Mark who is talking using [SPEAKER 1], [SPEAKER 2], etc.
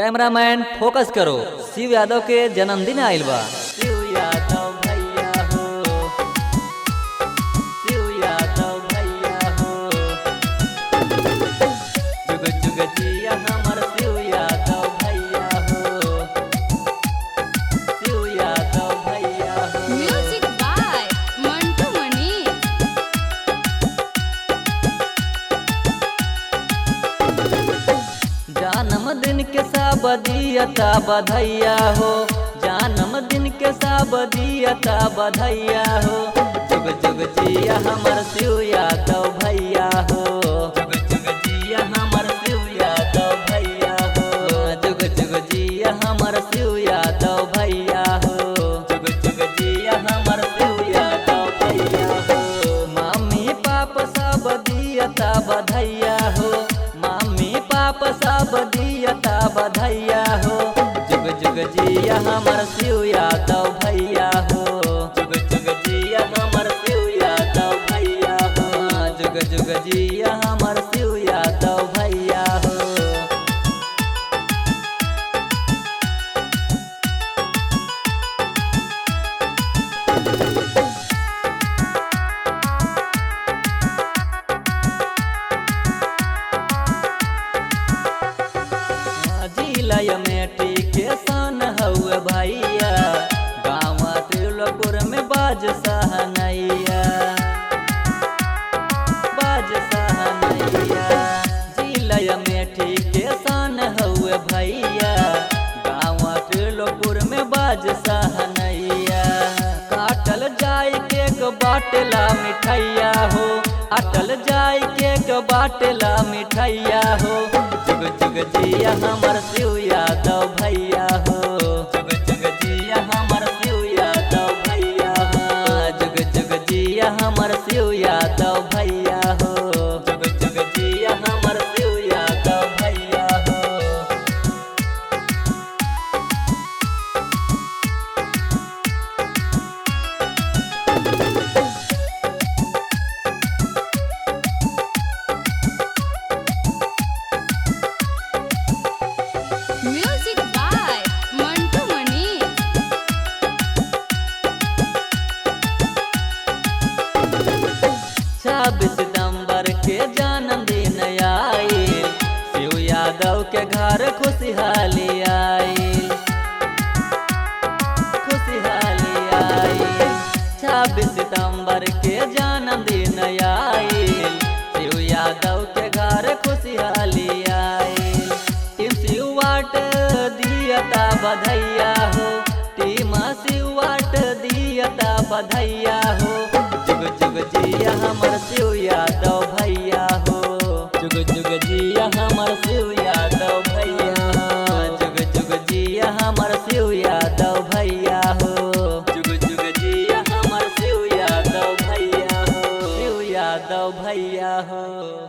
[SPEAKER 1] Cameraman focus करो, शिव यादव के जन्मदिन आइल बा। शिव यादव भैया हो, शिव यादव भैया हो, जुग जुग जिया हमर शिव यादव भैया हो, शिव यादव भैया हो।
[SPEAKER 2] म्यूजिक बाय मंटू मनी।
[SPEAKER 1] जन्मदिन के सब दियता बधैया हो, जन्मदिन के सब दियता बधैया हो, जुग जुग जिया हमर शिव यादव भैया हो, जुग जुग जिया हमर शिव यादव भैया हो, जुग जुग जिया हमर शिव यादव भैया हो, जुग जुग जिया हमर शिव यादव भैया हो। मम्मी पापा सब दियता बधैया हो, मम्मी पापा सब दियता बधैया हो, जुग जुग जिया हमर शिव यादव भैया हो, जुग जुग जिया हमर शिव यादव भैया हो, जुग जुग जिया हमर शिव यादव भैया हो। जिला में टिकेशन हउए भैया, गाँव त्रिलोकपुर में बाज सहनैया, बाज सहनैया। जिला में टिकेशन हउए भैया, गाँव त्रिलोकपुर में बाज सहनैया। काटल जाय केक बाटेला मिठैया हो, अटल जाय केक बाटेला मिठैया हो, जुग जुग जिया हमर शिव यादव भैया हो, जुग जुग जिया हमर शिव यादव भैया हो, जुग जुग जिया हमर शिव यादव भैया हो, जुग जुग जिया हमर शिव यादव भैया हो।
[SPEAKER 2] म्यूजिक बाय मंटू मनी।
[SPEAKER 1] 26 सितंबर के जन्मदिन आइल, शिव यादव के घर खुशहाली आइल, खुशहाली आइल। 26 सितंबर के जन्मदिन आइल, शिव यादव के घर खुशहाली आइल। टीम शिव वाट दियता बधैया हो, टीम शिव वाट दियता बधैया हो, जुग जुग जिया हमर शिव यादव भैया हो, जुग जुग जिया हमर शिव यादव भैया हो, जुग जुग जिया हमर शिव यादव भैया हो, जुग जुग जिया हमर शिव यादव भैया हो, शिव यादव भैया हो।